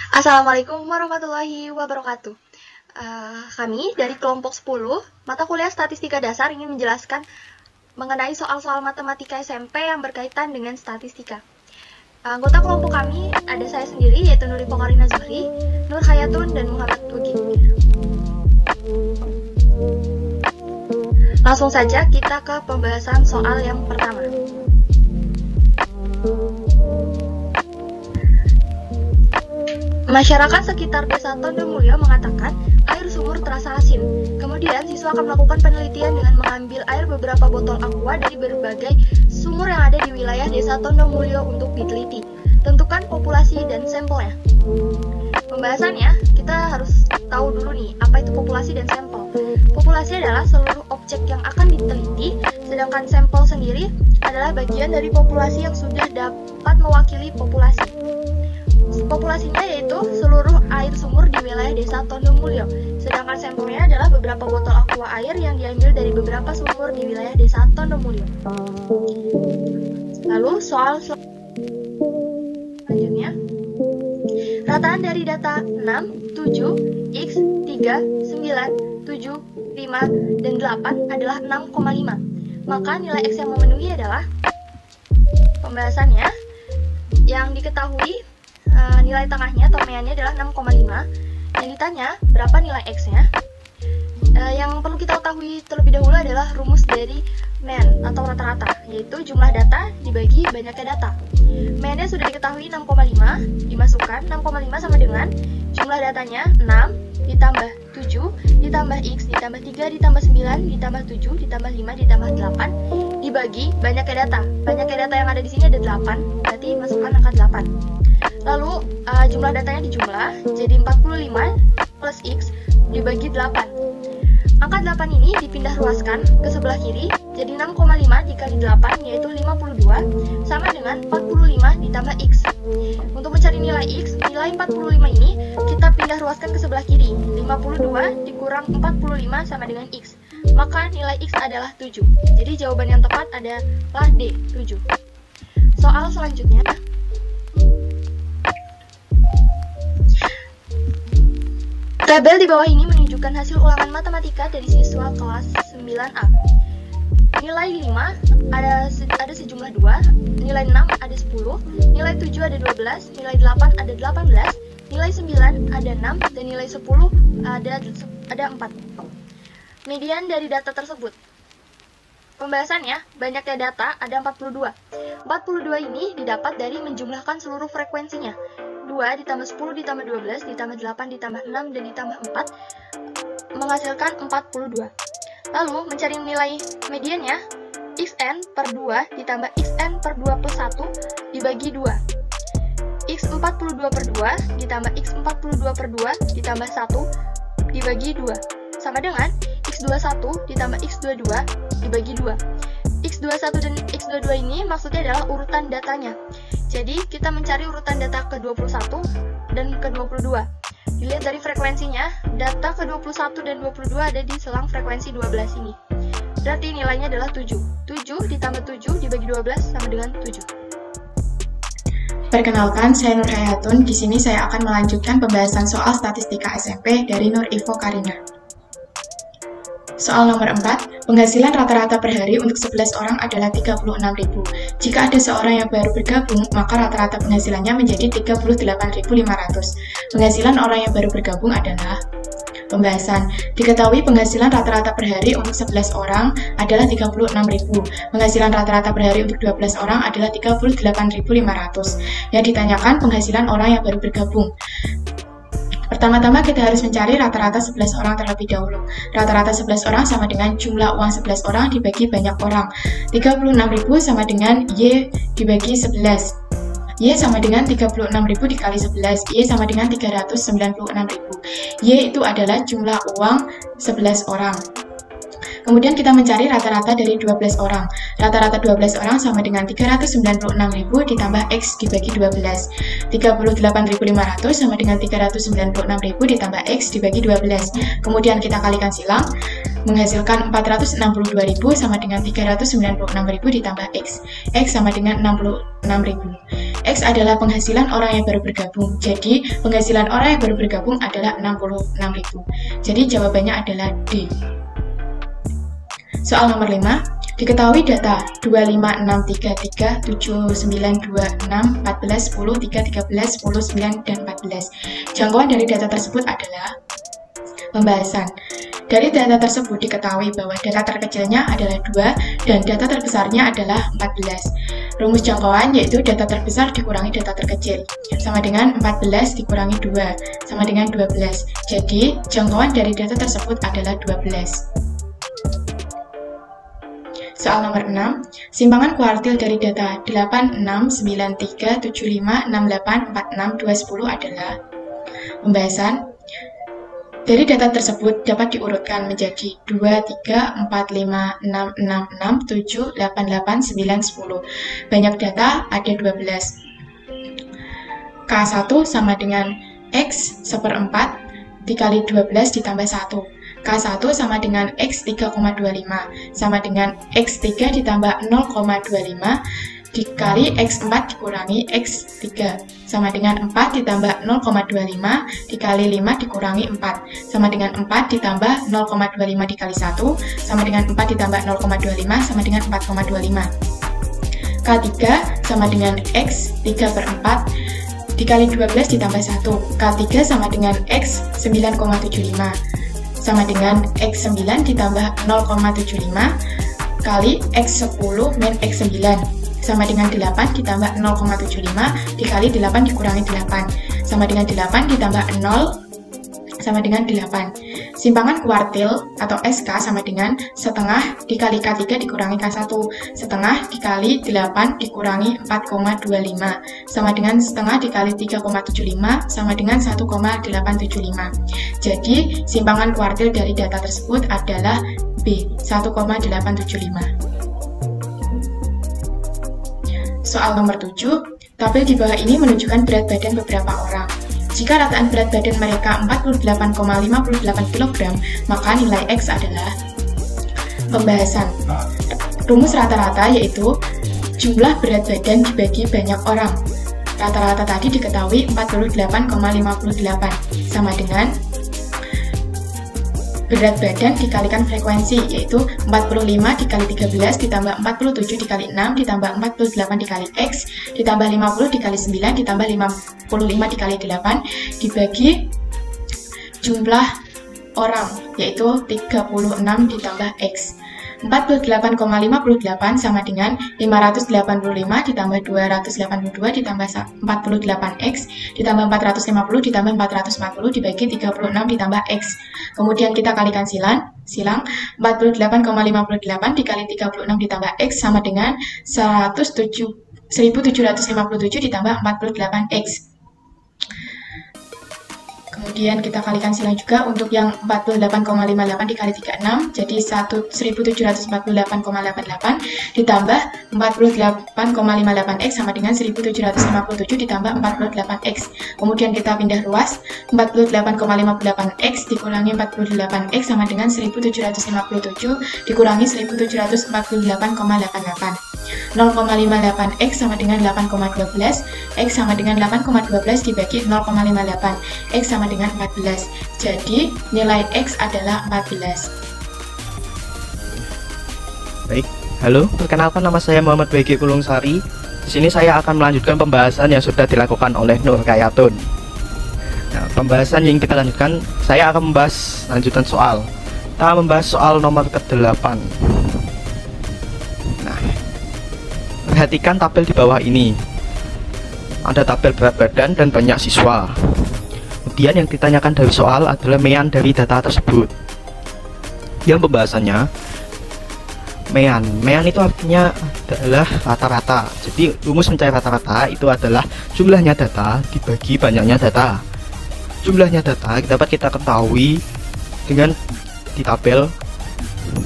Assalamualaikum warahmatullahi wabarakatuh. Kami dari kelompok 10, mata kuliah Statistika Dasar ingin menjelaskan mengenai soal-soal matematika SMP yang berkaitan dengan statistika. Anggota kelompok kami ada saya sendiri, yaitu Nurifa Karina Zuhri, Nur Hayatun, dan Muhammad Tugi. Langsung saja kita ke pembahasan soal yang pertama. Masyarakat sekitar Desa Tondomulyo mengatakan air sumur terasa asin. Kemudian siswa akan melakukan penelitian dengan mengambil air beberapa botol aqua dari berbagai sumur yang ada di wilayah Desa Tondomulyo untuk diteliti. Tentukan populasi dan sampelnya. Pembahasannya, kita harus tahu dulu nih, apa itu populasi dan sampel. Populasi adalah seluruh objek yang akan diteliti, sedangkan sampel sendiri adalah bagian dari populasi yang sudah dapat mewakili populasi. Populasinya yaitu seluruh air sumur di wilayah Desa Tondomulyo, sedangkan sampelnya adalah beberapa botol aqua air yang diambil dari beberapa sumur di wilayah Desa Tondomulyo. Lalu soal selanjutnya, rataan dari data 6, 7, X, 3, 9, 7, 5, dan 8 adalah 6,5. Maka nilai X yang memenuhi adalah pembahasannya yang diketahui. Nilai tengahnya atau meannya adalah 6,5. Yang ditanya berapa nilai X-nya. Yang perlu kita ketahui terlebih dahulu adalah rumus dari mean atau rata-rata, yaitu jumlah data dibagi banyaknya data. Meannya sudah diketahui 6,5, dimasukkan 6,5 sama dengan jumlah datanya 6 ditambah 7 ditambah X ditambah 3 ditambah 9 ditambah 7 ditambah 5 ditambah 8 dibagi banyaknya data. Banyaknya data yang ada di sini ada 8, berarti masukkan angka 8. Lalu jumlah datanya dijumlah jadi 45 plus X dibagi 8. Angka 8 ini dipindah ruaskan ke sebelah kiri jadi 6,5 dikali 8 yaitu 52 sama dengan 45 ditambah X. Untuk mencari nilai X, nilai 45 ini kita pindah ruaskan ke sebelah kiri. 52 dikurang 45 sama dengan X. Maka nilai X adalah 7. Jadi jawaban yang tepat adalah D, 7. Soal selanjutnya. Tabel di bawah ini menunjukkan hasil ulangan matematika dari siswa kelas 9A. Nilai 5 ada sejumlah 2, nilai 6 ada 10, nilai 7 ada 12, nilai 8 ada 18, nilai 9 ada 6, dan nilai 10 ada 4. Median dari data tersebut. Pembahasannya, banyaknya data ada 42. 42 ini didapat dari menjumlahkan seluruh frekuensinya. 2 ditambah 10 ditambah 12 ditambah 8 ditambah 6 dan ditambah 4 menghasilkan 42. Lalu mencari nilai mediannya, xn per 2 ditambah xn per 2 plus 1 dibagi 2. X42 per 2 ditambah X42 per 2 ditambah 1 dibagi 2 sama dengan X21 ditambah X22 dibagi 2. X21 dan X22 ini maksudnya adalah urutan datanya. Jadi kita mencari urutan data ke-21 dan ke-22. Dilihat dari frekuensinya, data ke-21 dan 22 ada di selang frekuensi 12 ini. Berarti nilainya adalah 7. 7 ditambah 7 dibagi 12 sama dengan 7. Perkenalkan, saya Nur Hayatun. Di sini saya akan melanjutkan pembahasan soal statistika SMP dari Nur Ivo Karina. Soal nomor 4, penghasilan rata-rata per hari untuk 11 orang adalah 36.000. Jika ada seorang yang baru bergabung, maka rata-rata penghasilannya menjadi 38.500. Penghasilan orang yang baru bergabung adalah pembahasan. Diketahui penghasilan rata-rata per hari untuk 11 orang adalah 36.000. Penghasilan rata-rata per hari untuk 12 orang adalah 38.500. Yang ditanyakan penghasilan orang yang baru bergabung. Pertama-tama kita harus mencari rata-rata 11 orang terlebih dahulu. Rata-rata 11 orang sama dengan jumlah uang 11 orang dibagi banyak orang. 36.000 sama dengan Y dibagi 11. Y sama dengan 36.000 dikali 11. Y sama dengan 396.000. Y itu adalah jumlah uang 11 orang. Kemudian kita mencari rata-rata dari 12 orang. Rata-rata 12 orang sama dengan 396.000 ditambah X dibagi 12. 38.500 sama dengan 396.000 ditambah X dibagi 12. Kemudian kita kalikan silang, menghasilkan 462.000 sama dengan 396.000 ditambah X. X sama dengan 66.000. X X adalah penghasilan orang yang baru bergabung. Jadi, penghasilan orang yang baru bergabung adalah 66.000. Jadi, jawabannya adalah D. Soal nomor 5. Diketahui data 25633 7926 14 10 3 13 10 9 dan 14. Jangkauan dari data tersebut adalah pembahasan. Dari data tersebut diketahui bahwa data terkecilnya adalah 2 dan data terbesarnya adalah 14. Rumus jangkauan yaitu data terbesar dikurangi data terkecil sama dengan 14 dikurangi 2 sama dengan 12. Jadi jangkauan dari data tersebut adalah 12. Soal nomor 6, simpangan kuartil dari data 8693 75 68 46 210 adalah pembahasan. Dari data tersebut dapat diurutkan menjadi 2, 3, 4, 5, 6, 6, 6, 7, 8, 8, 9, 10. Banyak data ada 12. K1 sama dengan X seperempat dikali 12 ditambah 1. K1 sama dengan X 3,25 sama dengan X3 ditambah 0,25 dikali X4 dikurangi X3 sama dengan 4 ditambah 0,25 dikali 5 dikurangi 4 sama dengan 4 ditambah 0,25 dikali 1 sama dengan 4 ditambah 0,25 sama dengan 4,25. K3 sama dengan X 3 per 4 dikali 12 ditambah 1. K3 sama dengan X 9,75 sama dengan X9 ditambah 0,75 kali X10 min X9 sama dengan 8 ditambah 0,75 dikali 8 dikurangi 8 sama dengan 8 ditambah 0 sama dengan 8. Simpangan kuartil atau SK sama dengan setengah dikali K3 dikurangi K1 setengah dikali 8 dikurangi 4,25 sama dengan setengah dikali 3,75 sama dengan 1,875. Jadi simpangan kuartil dari data tersebut adalah B 1,875. Soal nomor 7, tabel di bawah ini menunjukkan berat badan beberapa orang. Jika rataan berat badan mereka 48,58 kg, maka nilai X adalah pembahasan. Rumus rata-rata yaitu jumlah berat badan dibagi banyak orang. Rata-rata tadi diketahui 48,58 sama dengan berat badan dikalikan frekuensi, yaitu 45 dikali 13 ditambah 47 dikali 6 ditambah 48 dikali X ditambah 50 dikali 9 ditambah 55 dikali 8 dibagi jumlah orang, yaitu 36 ditambah X. 48,58 sama dengan 585 ditambah 282 ditambah 48X ditambah 450 ditambah 440 dibagi 36 ditambah X. Kemudian kita kalikan silang 48,58 dikali 36 ditambah X sama dengan 1757 ditambah 48X. Kemudian kita kalikan silang juga untuk yang 48,58 dikali 36, jadi 1748,88 ditambah 48,58X sama dengan 1757 ditambah 48X. Kemudian kita pindah ruas, 48,58X dikurangi 48X sama dengan 1757 dikurangi 1748,88. 0,58X sama dengan 8,12, X sama dengan 8,12 dibagi 0,58, X sama dengan 14. Jadi nilai X adalah 14. Baik, halo, perkenalkan nama saya Muhammad BG Pulungsari. Di sini saya akan melanjutkan pembahasan yang sudah dilakukan oleh Nur Kayatun. Nah, pembahasan yang kita lanjutkan, saya akan membahas lanjutan soal. Kita membahas soal nomor ke-8. Nah, perhatikan tabel di bawah ini. Ada tabel berat badan dan banyak siswa. Kemudian yang ditanyakan dari soal adalah mean dari data tersebut. Yang pembahasannya, mean itu artinya adalah rata-rata. Jadi rumus mencari rata-rata itu adalah jumlahnya data dibagi banyaknya data. Jumlahnya data dapat kita ketahui dengan di tabel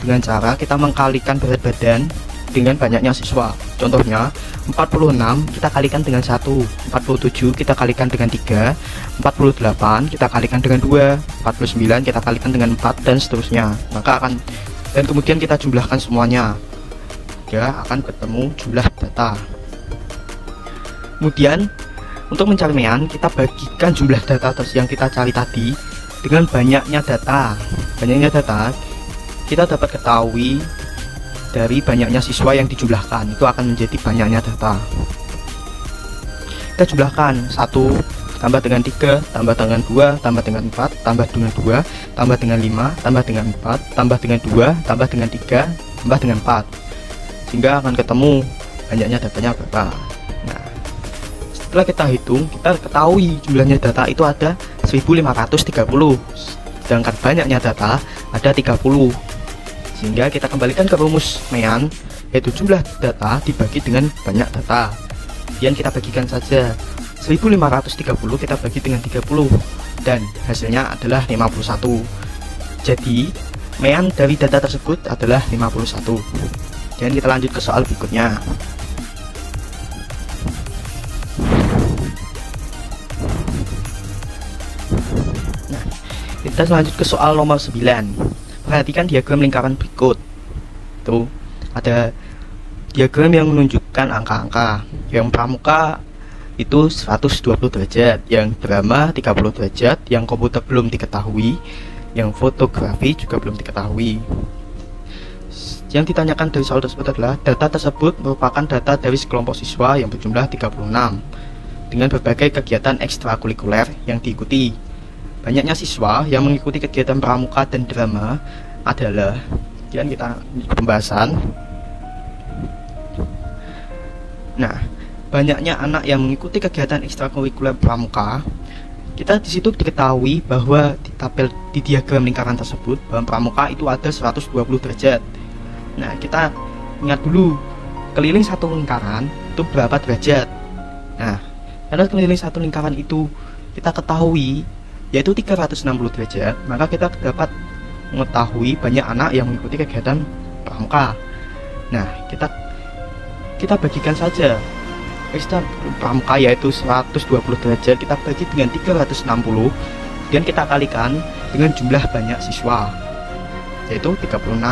dengan cara kita mengkalikan berat badan dengan banyaknya siswa. Contohnya 46 kita kalikan dengan 1, 47 kita kalikan dengan 3, 48 kita kalikan dengan 2, 49 kita kalikan dengan 4 dan seterusnya. Maka akan dan kemudian kita jumlahkan semuanya, ya akan ketemu jumlah data. Kemudian untuk mencari mean, kita bagikan jumlah data yang kita cari tadi dengan banyaknya data. Banyaknya data kita dapat ketahui dari banyaknya siswa yang dijumlahkan, itu akan menjadi banyaknya data. Kita jumlahkan 1 tambah dengan 3 tambah dengan 2 tambah dengan 4 tambah dengan 2 tambah dengan 5 tambah dengan 4 tambah dengan 2 tambah dengan 3 tambah dengan 4, sehingga akan ketemu banyaknya datanya berapa. Nah, setelah kita hitung, kita ketahui jumlahnya data itu ada 1530, sedangkan banyaknya data ada 30, sehingga kita kembalikan ke rumus mean, yaitu jumlah data dibagi dengan banyak data. Kemudian kita bagikan saja 1530 kita bagi dengan 30 dan hasilnya adalah 51. Jadi mean dari data tersebut adalah 51. Dan kita lanjut ke soal berikutnya. Nah, kita lanjut ke soal nomor 9. Perhatikan diagram lingkaran berikut. Tuh, ada diagram yang menunjukkan angka-angka. Yang pramuka itu 120 derajat, yang drama 30 derajat, yang komputer belum diketahui, yang fotografi juga belum diketahui. Yang ditanyakan dari soal tersebut adalah data tersebut merupakan data dari sekelompok siswa yang berjumlah 36 dengan berbagai kegiatan ekstrakurikuler yang diikuti. Banyaknya siswa yang mengikuti kegiatan pramuka dan drama adalah, kemudian kita pembahasan. Nah, banyaknya anak yang mengikuti kegiatan ekstrakurikuler pramuka, kita di situ diketahui bahwa di tabel di diagram lingkaran tersebut bahwa pramuka itu ada 120 derajat. Nah, kita ingat dulu keliling satu lingkaran itu berapa derajat. Nah, karena keliling satu lingkaran itu kita ketahui yaitu 360 derajat, maka kita dapat mengetahui banyak anak yang mengikuti kegiatan pramuka. Nah, kita bagikan saja ekstra pramuka yaitu 120 derajat kita bagi dengan 360 dan kita kalikan dengan jumlah banyak siswa yaitu 36.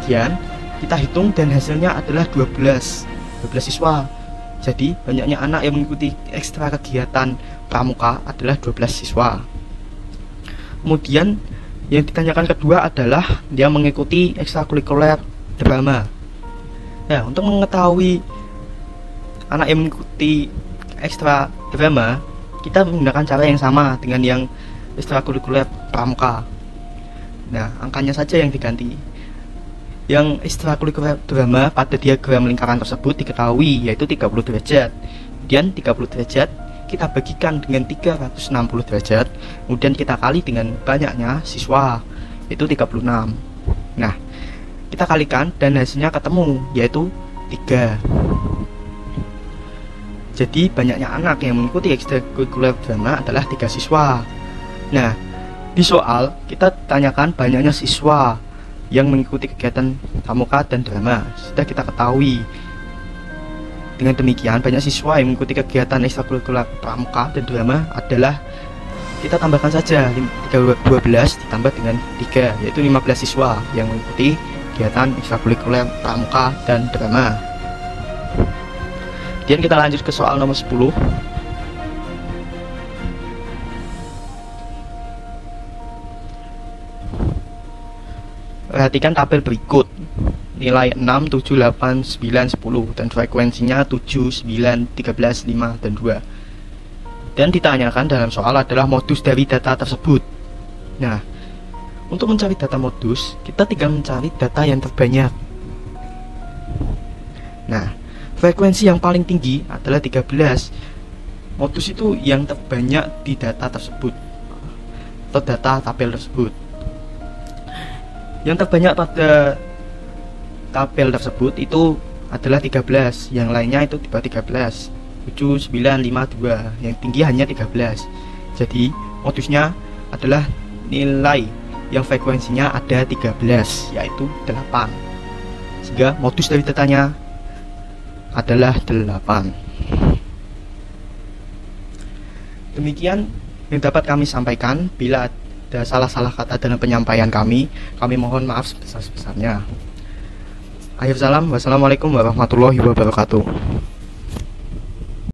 Kemudian kita hitung dan hasilnya adalah 12 siswa. Jadi banyaknya anak yang mengikuti ekstra kegiatan pramuka adalah 12 siswa. Kemudian yang ditanyakan kedua adalah dia mengikuti ekstrakurikuler drama. Nah, untuk mengetahui anak yang mengikuti ekstra drama, kita menggunakan cara yang sama dengan yang ekstrakurikuler pramuka. Nah, angkanya saja yang diganti. Yang ekstrakurikuler drama pada diagram lingkaran tersebut diketahui yaitu 30 derajat. Kemudian 30 derajat kita bagikan dengan 360 derajat, kemudian kita kali dengan banyaknya siswa yaitu 36. Nah, kita kalikan dan hasilnya ketemu yaitu 3. Jadi banyaknya anak yang mengikuti ekstrakurikuler drama adalah 3 siswa. Nah, di soal kita tanyakan banyaknya siswa yang mengikuti kegiatan pramuka dan drama. Sudah kita ketahui. Dengan demikian, banyak siswa yang mengikuti kegiatan ekstrakurikuler pramuka dan drama adalah, kita tambahkan saja 12 ditambah dengan 3 yaitu 15 siswa yang mengikuti kegiatan ekstrakurikuler pramuka dan drama. Kemudian kita lanjut ke soal nomor 10. Perhatikan tabel berikut. Nilai 6, 7, 8, 9, 10 dan frekuensinya 7, 9, 13, 5 dan 2. Dan ditanyakan dalam soal adalah modus dari data tersebut. Nah, untuk mencari data modus, kita tinggal mencari data yang terbanyak. Nah, frekuensi yang paling tinggi adalah 13. Modus itu yang terbanyak di data tersebut atau data tabel tersebut. Yang terbanyak pada tabel tersebut itu adalah 13. Yang lainnya itu tiba 13, 7, 9, 5, 2. Yang tinggi hanya 13. Jadi modusnya adalah nilai yang frekuensinya ada 13 yaitu 8. Sehingga modus dari datanya adalah 8. Demikian yang dapat kami sampaikan. Bila ada salah-salah kata dalam penyampaian kami mohon maaf sebesar-besarnya. Akhir salam, wassalamualaikum warahmatullahi wabarakatuh.